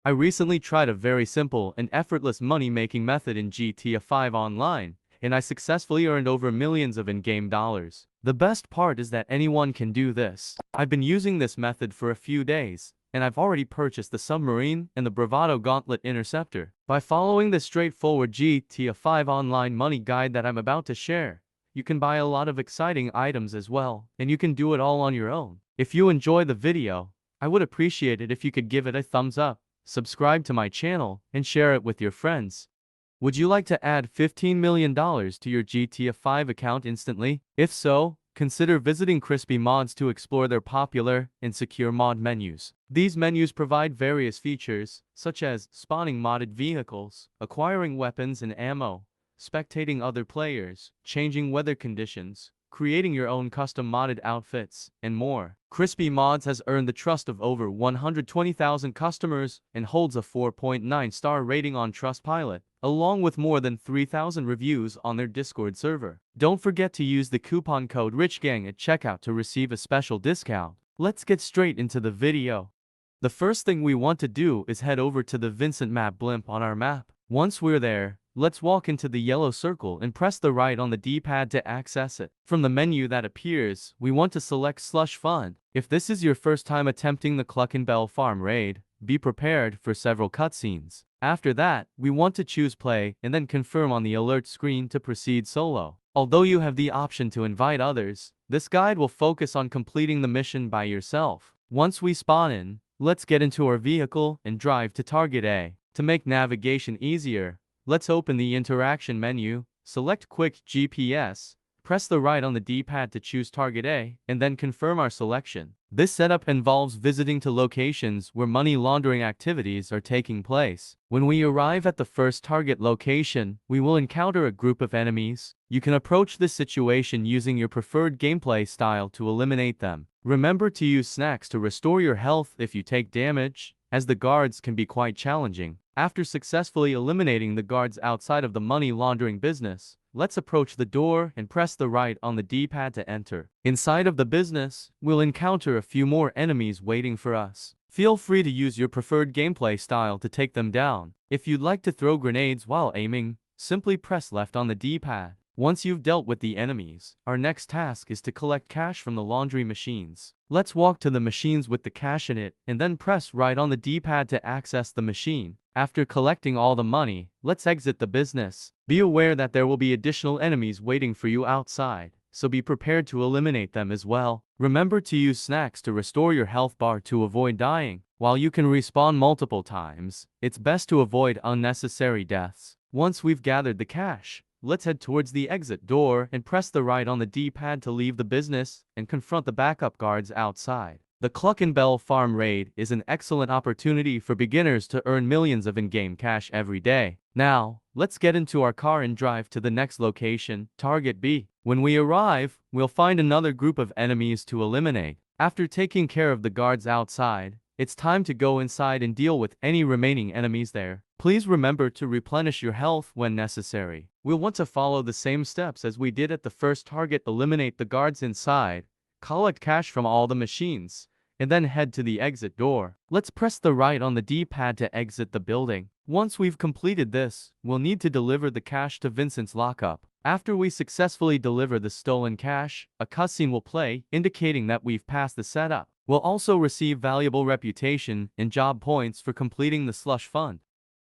I recently tried a very simple and effortless money-making method in GTA 5 online, and I successfully earned over millions of in-game dollars. The best part is that anyone can do this. I've been using this method for a few days, and I've already purchased the submarine and the Bravado Gauntlet Interceptor. By following the straightforward GTA 5 online money guide that I'm about to share, you can buy a lot of exciting items as well, and you can do it all on your own. If you enjoy the video, I would appreciate it if you could give it a thumbs up, subscribe to my channel, and share it with your friends. Would you like to add $15 million to your GTA 5 account instantly? If so, consider visiting Crispy Mods to explore their popular and secure mod menus. These menus provide various features, such as spawning modded vehicles, acquiring weapons and ammo, spectating other players, changing weather conditions, creating your own custom modded outfits, and more. Crispy Mods has earned the trust of over 120,000 customers and holds a 4.9-star rating on Trustpilot, along with more than 3,000 reviews on their Discord server. Don't forget to use the coupon code RICHGANG at checkout to receive a special discount. Let's get straight into the video. The first thing we want to do is head over to the Vincent map blimp on our map. Once we're there, let's walk into the yellow circle and press the right on the D-pad to access it. From the menu that appears, we want to select Slush Fund. If this is your first time attempting the Cluckin farm raid, be prepared for several cutscenes. After that, we want to choose Play and then confirm on the alert screen to proceed solo. Although you have the option to invite others, this guide will focus on completing the mission by yourself. Once we spawn in, let's get into our vehicle and drive to Target A. To make navigation easier, let's open the interaction menu, select Quick GPS, press the right on the D-pad to choose Target A, and then confirm our selection. This setup involves visiting to locations where money laundering activities are taking place. When we arrive at the first target location, we will encounter a group of enemies. You can approach this situation using your preferred gameplay style to eliminate them. Remember to use snacks to restore your health if you take damage, as the guards can be quite challenging. After successfully eliminating the guards outside of the money laundering business, let's approach the door and press the right on the D-pad to enter. Inside of the business, we'll encounter a few more enemies waiting for us. Feel free to use your preferred gameplay style to take them down. If you'd like to throw grenades while aiming, simply press left on the D-pad. Once you've dealt with the enemies, our next task is to collect cash from the laundry machines. Let's walk to the machines with the cash in it, and then press right on the D-pad to access the machine. After collecting all the money, let's exit the business. Be aware that there will be additional enemies waiting for you outside, so be prepared to eliminate them as well. Remember to use snacks to restore your health bar to avoid dying. While you can respawn multiple times, it's best to avoid unnecessary deaths. Once we've gathered the cash, let's head towards the exit door and press the right on the D-pad to leave the business and confront the backup guards outside. The Cluckin farm raid is an excellent opportunity for beginners to earn millions of in-game cash every day. Now, let's get into our car and drive to the next location, Target B. When we arrive, we'll find another group of enemies to eliminate. After taking care of the guards outside, it's time to go inside and deal with any remaining enemies there. Please remember to replenish your health when necessary. We'll want to follow the same steps as we did at the first target. Eliminate the guards inside, collect cash from all the machines, and then head to the exit door. Let's press the right on the D-pad to exit the building. Once we've completed this, we'll need to deliver the cash to Vincent's lockup. After we successfully deliver the stolen cash, a cutscene will play, indicating that we've passed the setup. We'll also receive valuable reputation and job points for completing the slush fund.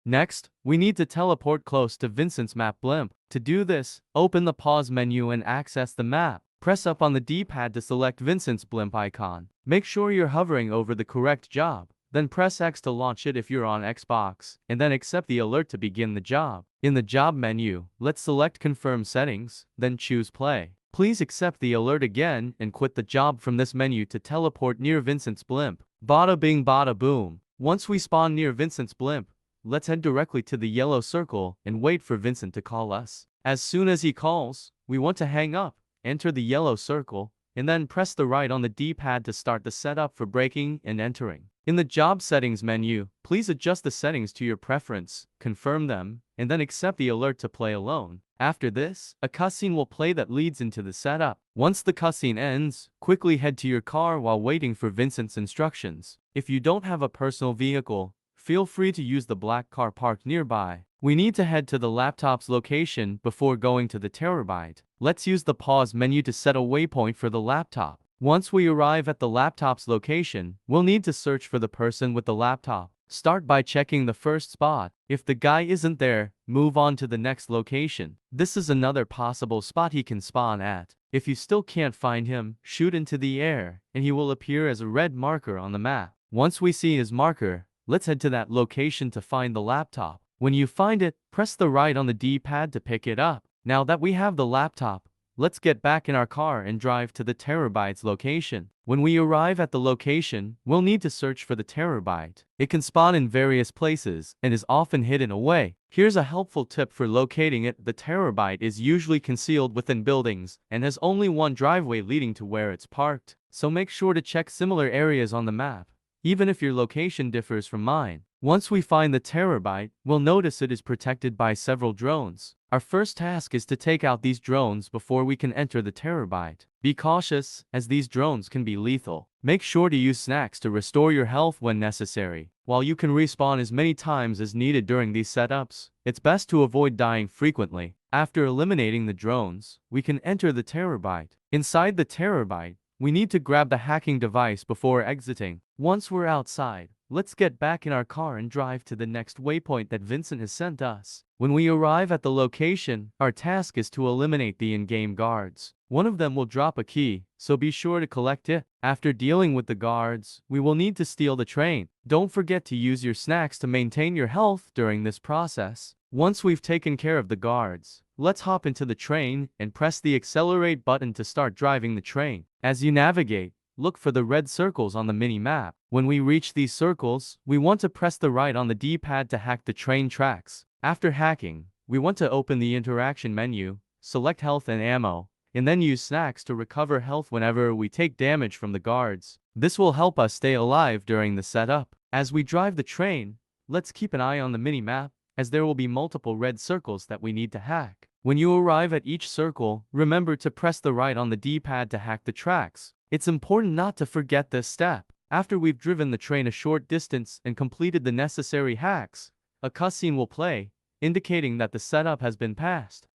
Next, we need to teleport close to Vincent's map blimp. To do this, open the pause menu and access the map. Press up on the D-pad to select Vincent's blimp icon. Make sure you're hovering over the correct job. Then press X to launch it if you're on Xbox, and then accept the alert to begin the job. In the job menu, let's select Confirm Settings, then choose Play. Please accept the alert again and quit the job from this menu to teleport near Vincent's blimp. Bada bing bada boom. Once we spawn near Vincent's blimp, let's head directly to the yellow circle and wait for Vincent to call us. As soon as he calls, we want to hang up, enter the yellow circle, and then press the right on the D-pad to start the setup for breaking and entering. In the Job Settings menu, please adjust the settings to your preference, confirm them, and then accept the alert to play alone. After this, a cutscene will play that leads into the setup. Once the cutscene ends, quickly head to your car while waiting for Vincent's instructions. If you don't have a personal vehicle, feel free to use the black car parked nearby. We need to head to the laptop's location before going to the terabyte. Let's use the pause menu to set a waypoint for the laptop. Once we arrive at the laptop's location, we'll need to search for the person with the laptop. Start by checking the first spot. If the guy isn't there, move on to the next location. This is another possible spot he can spawn at. If you still can't find him, shoot into the air, and he will appear as a red marker on the map. Once we see his marker, let's head to that location to find the laptop. When you find it, press the right on the D-pad to pick it up. Now that we have the laptop, let's get back in our car and drive to the terabyte's location. When we arrive at the location, we'll need to search for the terabyte. It can spawn in various places and is often hidden away. Here's a helpful tip for locating it. The terabyte is usually concealed within buildings and has only one driveway leading to where it's parked. So make sure to check similar areas on the map, even if your location differs from mine. Once we find the terabyte, we'll notice it is protected by several drones. Our first task is to take out these drones before we can enter the terabyte. Be cautious, as these drones can be lethal. Make sure to use snacks to restore your health when necessary. While you can respawn as many times as needed during these setups, it's best to avoid dying frequently. After eliminating the drones, we can enter the terabyte. Inside the terabyte, we need to grab the hacking device before exiting. Once we're outside, let's get back in our car and drive to the next waypoint that Vincent has sent us. When we arrive at the location, our task is to eliminate the in-game guards. One of them will drop a key, so be sure to collect it. After dealing with the guards, we will need to steal the train. Don't forget to use your snacks to maintain your health during this process. Once we've taken care of the guards, let's hop into the train and press the accelerate button to start driving the train. As you navigate, look for the red circles on the mini-map. When we reach these circles, we want to press the right on the D-pad to hack the train tracks. After hacking, we want to open the interaction menu, select health and ammo, and then use snacks to recover health whenever we take damage from the guards. This will help us stay alive during the setup. As we drive the train, let's keep an eye on the mini-map, as there will be multiple red circles that we need to hack. When you arrive at each circle, remember to press the right on the D-pad to hack the tracks. It's important not to forget this step. After we've driven the train a short distance and completed the necessary hacks, a cutscene will play, indicating that the setup has been passed.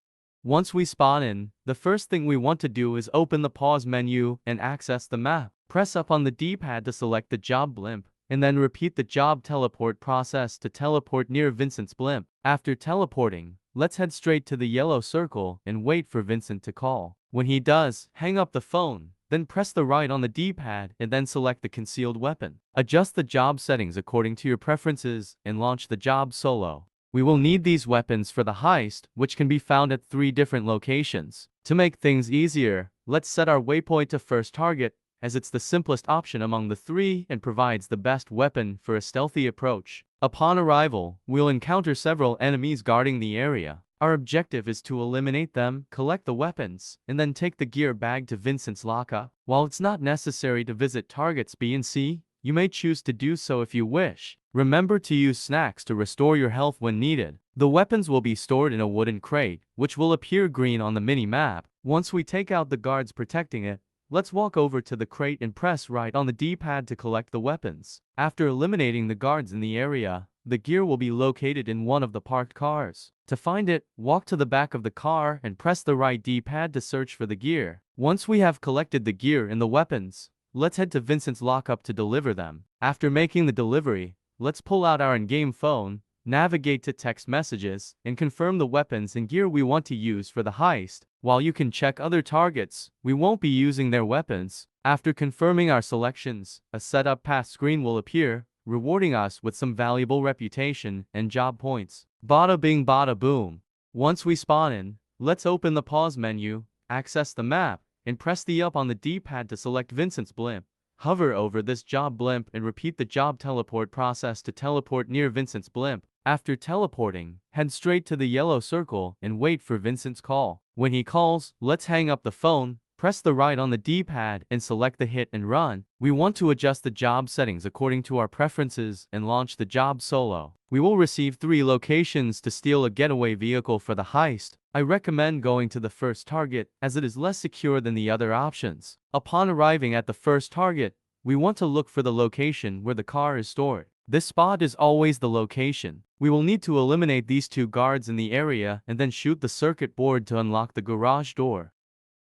Once we spawn in, the first thing we want to do is open the pause menu and access the map. Press up on the D-pad to select the job blimp, and then repeat the job teleport process to teleport near Vincent's blimp. After teleporting, let's head straight to the yellow circle and wait for Vincent to call. When he does, hang up the phone, then press the right on the D-pad and then select the concealed weapon. Adjust the job settings according to your preferences and launch the job solo. We will need these weapons for the heist, which can be found at 3 different locations. To make things easier, let's set our waypoint to first target, as it's the simplest option among the 3 and provides the best weapon for a stealthy approach. Upon arrival, we'll encounter several enemies guarding the area. Our objective is to eliminate them, collect the weapons, and then take the gear bag to Vincent's lockup. While it's not necessary to visit targets B and C, you may choose to do so if you wish. Remember to use snacks to restore your health when needed. The weapons will be stored in a wooden crate, which will appear green on the mini-map. Once we take out the guards protecting it, let's walk over to the crate and press right on the D-pad to collect the weapons. After eliminating the guards in the area, the gear will be located in one of the parked cars. To find it, walk to the back of the car and press the right D-pad to search for the gear. Once we have collected the gear and the weapons, let's head to Vincent's lockup to deliver them. After making the delivery, let's pull out our in-game phone, navigate to text messages, and confirm the weapons and gear we want to use for the heist. While you can check other targets, we won't be using their weapons. After confirming our selections, a setup path screen will appear, rewarding us with some valuable reputation and job points. Bada bing bada boom. Once we spawn in, let's open the pause menu, access the map, and press the up on the D-pad to select Vincent's blimp. Hover over this job blimp and repeat the job teleport process to teleport near Vincent's blimp. After teleporting, head straight to the yellow circle and wait for Vincent's call. When he calls, let's hang up the phone, press the right on the D-pad and select the hit and run. We want to adjust the job settings according to our preferences and launch the job solo. We will receive 3 locations to steal a getaway vehicle for the heist. I recommend going to the first target, as it is less secure than the other options. Upon arriving at the first target, we want to look for the location where the car is stored. This spot is always the location. We will need to eliminate these two guards in the area and then shoot the circuit board to unlock the garage door.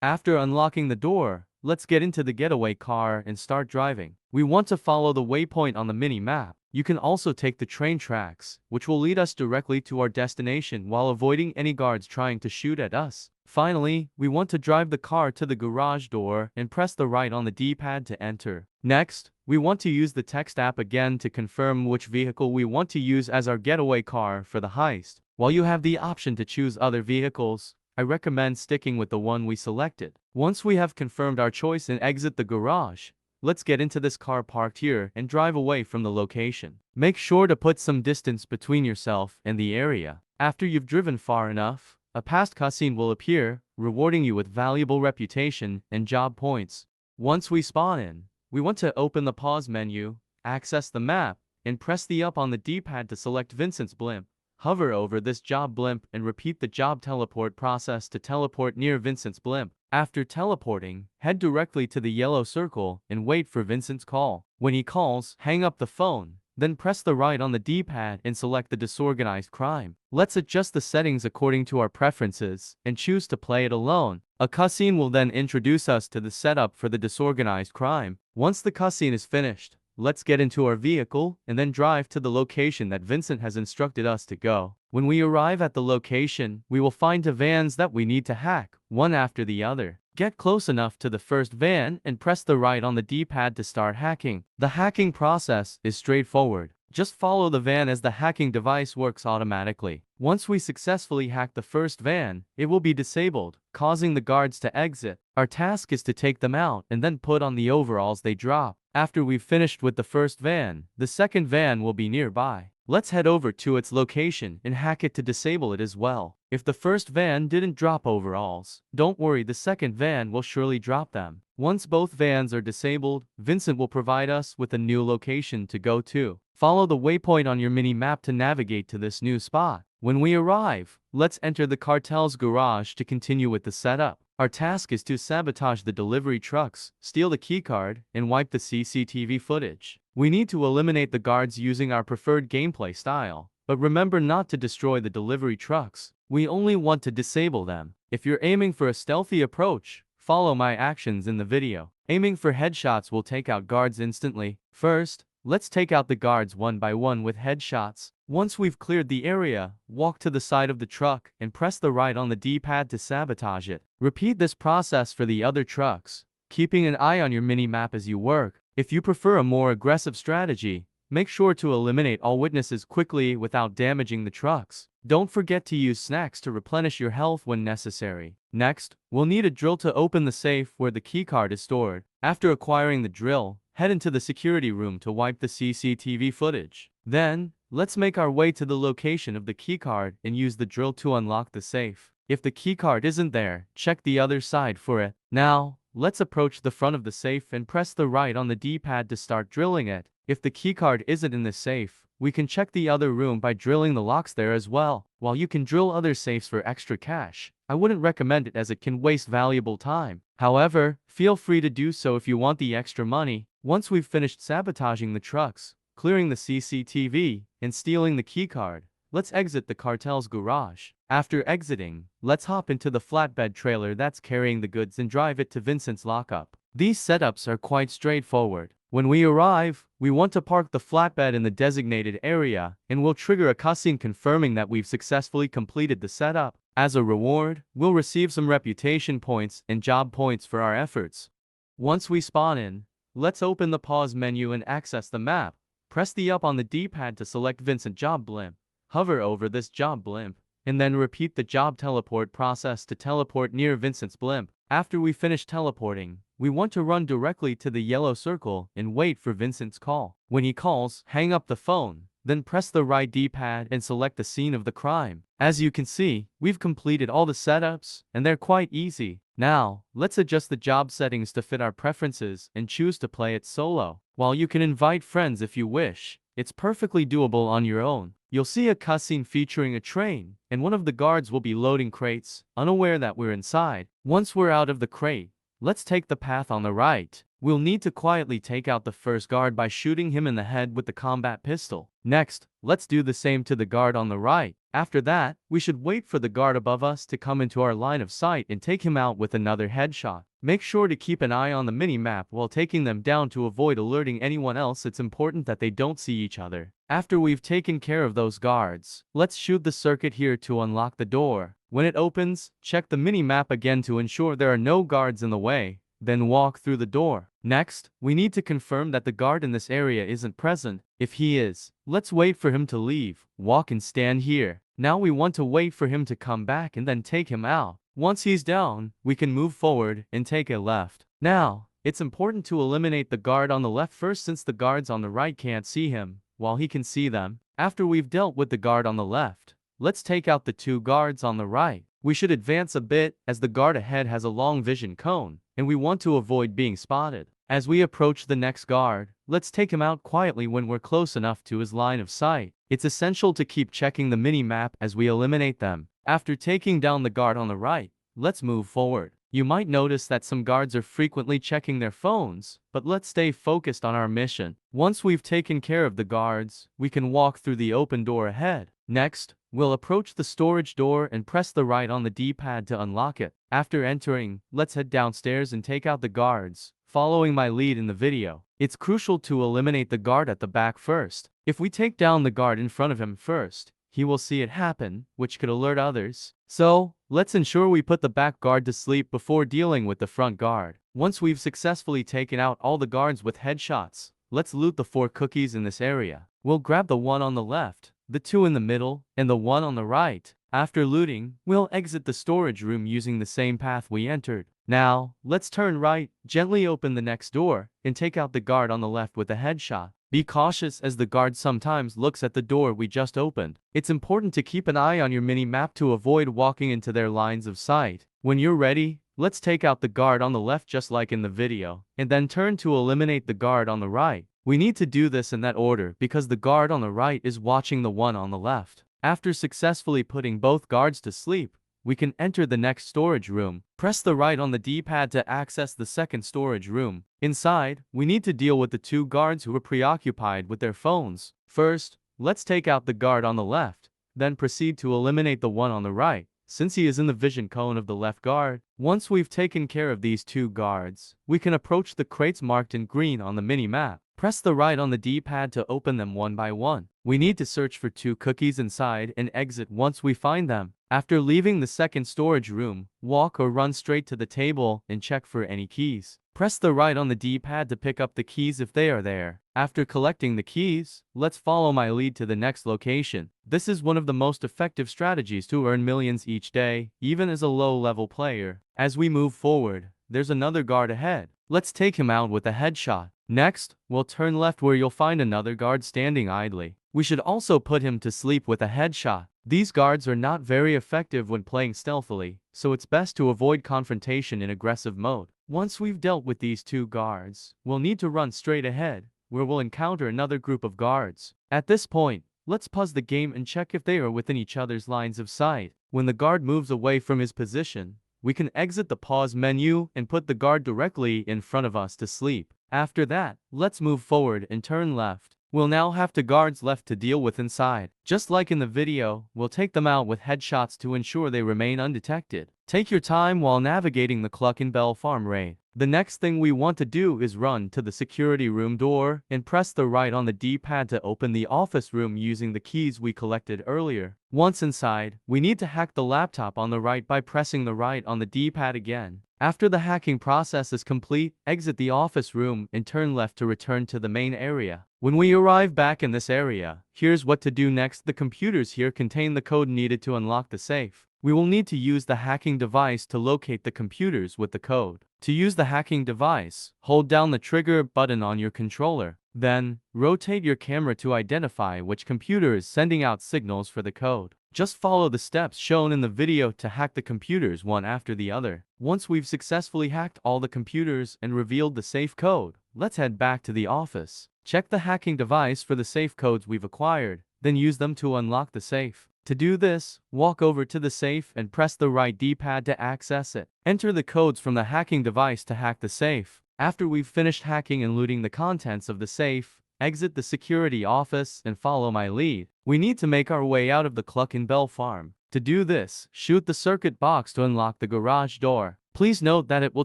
After unlocking the door, let's get into the getaway car and start driving. We want to follow the waypoint on the mini-map. You can also take the train tracks, which will lead us directly to our destination while avoiding any guards trying to shoot at us. Finally, we want to drive the car to the garage door and press the right on the D-pad to enter. Next, we want to use the text app again to confirm which vehicle we want to use as our getaway car for the heist. While you have the option to choose other vehicles, I recommend sticking with the one we selected. Once we have confirmed our choice and exit the garage, let's get into this car parked here and drive away from the location. Make sure to put some distance between yourself and the area. After you've driven far enough, a past cutscene will appear, rewarding you with valuable reputation and job points. Once we spawn in, we want to open the pause menu, access the map, and press the up on the D-pad to select Vincent's blimp. Hover over this job blimp and repeat the job teleport process to teleport near Vincent's blimp. After teleporting, head directly to the yellow circle and wait for Vincent's call. When he calls, hang up the phone, then press the right on the D-pad and select the disorganized crime. Let's adjust the settings according to our preferences and choose to play it alone. A cutscene will then introduce us to the setup for the disorganized crime. Once the cutscene is finished, let's get into our vehicle and then drive to the location that Vincent has instructed us to go. When we arrive at the location, we will find two vans that we need to hack, one after the other. Get close enough to the first van and press the right on the D-pad to start hacking. The hacking process is straightforward. Just follow the van as the hacking device works automatically. Once we successfully hack the first van, it will be disabled, causing the guards to exit. Our task is to take them out and then put on the overalls they drop. After we've finished with the first van, the second van will be nearby. Let's head over to its location and hack it to disable it as well. If the first van didn't drop overalls, don't worry, the second van will surely drop them. Once both vans are disabled, Vincent will provide us with a new location to go to. Follow the waypoint on your mini-map to navigate to this new spot. When we arrive, let's enter the cartel's garage to continue with the setup. Our task is to sabotage the delivery trucks, steal the keycard, and wipe the CCTV footage. We need to eliminate the guards using our preferred gameplay style, but remember not to destroy the delivery trucks. We only want to disable them. If you're aiming for a stealthy approach, follow my actions in the video. Aiming for headshots will take out guards instantly. First, let's take out the guards one by one with headshots. Once we've cleared the area, walk to the side of the truck and press the right on the D-pad to sabotage it. Repeat this process for the other trucks, keeping an eye on your mini-map as you work. If you prefer a more aggressive strategy, make sure to eliminate all witnesses quickly without damaging the trucks. Don't forget to use snacks to replenish your health when necessary. Next, we'll need a drill to open the safe where the keycard is stored. After acquiring the drill, head into the security room to wipe the CCTV footage. Then, let's make our way to the location of the keycard and use the drill to unlock the safe. If the keycard isn't there, check the other side for it. Now, let's approach the front of the safe and press the right on the D-pad to start drilling it. If the keycard isn't in the safe, we can check the other room by drilling the locks there as well. While you can drill other safes for extra cash, I wouldn't recommend it as it can waste valuable time. However, feel free to do so if you want the extra money. Once we've finished sabotaging the trucks, clearing the CCTV, and stealing the keycard, let's exit the cartel's garage. After exiting, let's hop into the flatbed trailer that's carrying the goods and drive it to Vincent's lockup. These setups are quite straightforward. When we arrive, we want to park the flatbed in the designated area, and we'll trigger a cutscene confirming that we've successfully completed the setup. As a reward, we'll receive some reputation points and job points for our efforts. Once we spawn in, let's open the pause menu and access the map. Press the up on the D-pad to select Vincent job blimp. Hover over this job blimp, and then repeat the job teleport process to teleport near Vincent's blimp. After we finish teleporting, we want to run directly to the yellow circle and wait for Vincent's call. When he calls, hang up the phone, then press the right D-pad and select the scene of the crime. As you can see, we've completed all the setups, and they're quite easy. Now, let's adjust the job settings to fit our preferences and choose to play it solo. While you can invite friends if you wish, it's perfectly doable on your own. You'll see a cutscene featuring a train, and one of the guards will be loading crates, unaware that we're inside. Once we're out of the crate, let's take the path on the right. we'll need to quietly take out the first guard by shooting him in the head with the combat pistol. Next, let's do the same to the guard on the right. After that, we should wait for the guard above us to come into our line of sight and take him out with another headshot. Make sure to keep an eye on the mini-map while taking them down to avoid alerting anyone else. It's important that they don't see each other. After we've taken care of those guards, let's shoot the circuit here to unlock the door. When it opens, check the mini-map again to ensure there are no guards in the way, then walk through the door. Next, we need to confirm that the guard in this area isn't present. If he is, let's wait for him to leave. Walk and stand here. Now we want to wait for him to come back and then take him out. Once he's down, we can move forward and take a left. Now, it's important to eliminate the guard on the left first since the guards on the right can't see him, while he can see them. After we've dealt with the guard on the left, let's take out the two guards on the right. We should advance a bit as the guard ahead has a long vision cone, and we want to avoid being spotted. As we approach the next guard, let's take him out quietly when we're close enough to his line of sight. It's essential to keep checking the mini-map as we eliminate them. After taking down the guard on the right, let's move forward. You might notice that some guards are frequently checking their phones, but let's stay focused on our mission. Once we've taken care of the guards, we can walk through the open door ahead. Next, we'll approach the storage door and press the right on the D-pad to unlock it. After entering, let's head downstairs and take out the guards, following my lead in the video. It's crucial to eliminate the guard at the back first. If we take down the guard in front of him first, he will see it happen, which could alert others. So, let's ensure we put the back guard to sleep before dealing with the front guard. Once we've successfully taken out all the guards with headshots, let's loot the 4 cookies in this area. We'll grab the one on the left, the 2 in the middle, and the 1 on the right. After looting, we'll exit the storage room using the same path we entered. Now, let's turn right, gently open the next door, and take out the guard on the left with a headshot. Be cautious as the guard sometimes looks at the door we just opened. It's important to keep an eye on your mini-map to avoid walking into their lines of sight. When you're ready, let's take out the guard on the left just like in the video, and then turn to eliminate the guard on the right. We need to do this in that order because the guard on the right is watching the one on the left. After successfully putting both guards to sleep, we can enter the next storage room. Press the right on the D-pad to access the second storage room. Inside, we need to deal with the 2 guards who are preoccupied with their phones. First, let's take out the guard on the left, then proceed to eliminate the one on the right, since he is in the vision cone of the left guard. Once we've taken care of these 2 guards, we can approach the crates marked in green on the mini-map. Press the right on the D-pad to open them one by one. We need to search for 2 cookies inside and exit once we find them. After leaving the second storage room, walk or run straight to the table and check for any keys. Press the right on the D-pad to pick up the keys if they are there. After collecting the keys, let's follow my lead to the next location. This is one of the most effective strategies to earn millions each day, even as a low-level player. As we move forward, there's another guard ahead. Let's take him out with a headshot. Next, we'll turn left where you'll find another guard standing idly. We should also put him to sleep with a headshot. These guards are not very effective when playing stealthily, so it's best to avoid confrontation in aggressive mode. Once we've dealt with these 2 guards, we'll need to run straight ahead, where we'll encounter another group of guards. At this point, let's pause the game and check if they are within each other's lines of sight. When the guard moves away from his position, we can exit the pause menu and put the guard directly in front of us to sleep. After that, let's move forward and turn left. We'll now have 2 guards left to deal with inside. Just like in the video, we'll take them out with headshots to ensure they remain undetected. Take your time while navigating the Cluckin Bell farm raid. The next thing we want to do is run to the security room door and press the right on the D-pad to open the office room using the keys we collected earlier. Once inside, we need to hack the laptop on the right by pressing the right on the D-pad again. After the hacking process is complete, exit the office room and turn left to return to the main area. When we arrive back in this area, here's what to do next. The computers here contain the code needed to unlock the safe. We will need to use the hacking device to locate the computers with the code. To use the hacking device, hold down the trigger button on your controller. Then, rotate your camera to identify which computer is sending out signals for the code. Just follow the steps shown in the video to hack the computers one after the other. Once we've successfully hacked all the computers and revealed the safe code, let's head back to the office. Check the hacking device for the safe codes we've acquired, then use them to unlock the safe. To do this, walk over to the safe and press the right D-pad to access it. Enter the codes from the hacking device to hack the safe. After we've finished hacking and looting the contents of the safe, exit the security office and follow my lead. We need to make our way out of the Cluckin Bell farm. To do this, shoot the circuit box to unlock the garage door. Please note that it will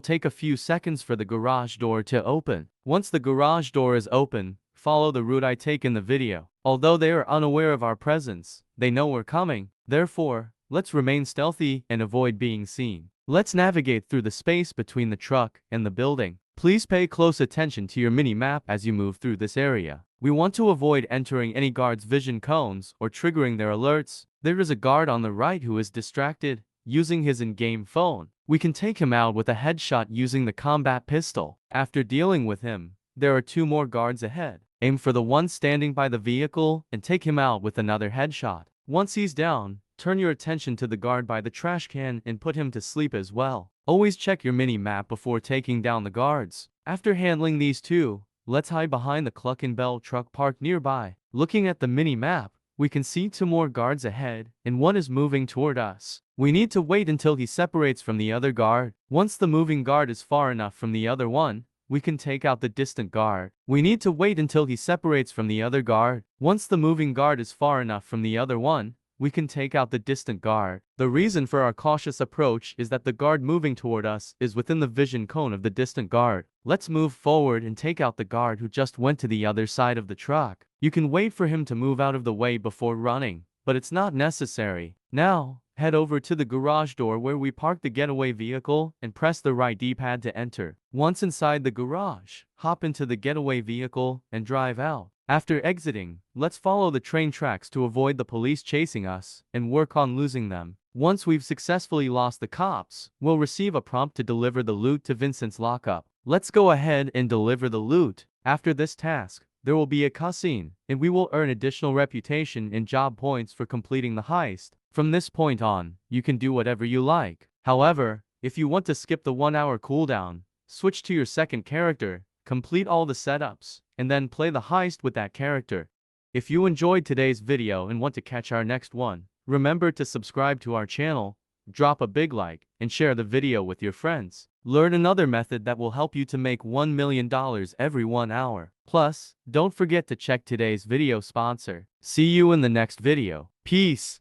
take a few seconds for the garage door to open. Once the garage door is open, follow the route I take in the video. Although they are unaware of our presence, they know we're coming. Therefore, let's remain stealthy and avoid being seen. Let's navigate through the space between the truck and the building. Please pay close attention to your mini-map as you move through this area. We want to avoid entering any guards' vision cones or triggering their alerts. There is a guard on the right who is distracted, using his in-game phone. We can take him out with a headshot using the combat pistol. After dealing with him, there are 2 more guards ahead. Aim for the one standing by the vehicle and take him out with another headshot. Once he's down, turn your attention to the guard by the trash can and put him to sleep as well. Always check your mini-map before taking down the guards. After handling these 2, let's hide behind the Cluckin Bell truck parked nearby. Looking at the mini-map, we can see 2 more guards ahead, and one is moving toward us. We need to wait until he separates from the other guard. Once the moving guard is far enough from the other one, we can take out the distant guard. We need to wait until he separates from the other guard. Once the moving guard is far enough from the other one, we can take out the distant guard. The reason for our cautious approach is that the guard moving toward us is within the vision cone of the distant guard. Let's move forward and take out the guard who just went to the other side of the truck. You can wait for him to move out of the way before running, but it's not necessary. Now, head over to the garage door where we parked the getaway vehicle and press the right D-pad to enter. Once inside the garage, hop into the getaway vehicle and drive out. After exiting, let's follow the train tracks to avoid the police chasing us and work on losing them. Once we've successfully lost the cops, we'll receive a prompt to deliver the loot to Vincent's lockup. Let's go ahead and deliver the loot. After this task, there will be a cutscene, and we will earn additional reputation and job points for completing the heist. From this point on, you can do whatever you like. However, if you want to skip the 1-hour cooldown, switch to your second character, complete all the setups, and then play the heist with that character. If you enjoyed today's video and want to catch our next one, remember to subscribe to our channel, drop a big like, and share the video with your friends. Learn another method that will help you to make $1 million every 1 hour. Plus, don't forget to check today's video sponsor. See you in the next video. Peace.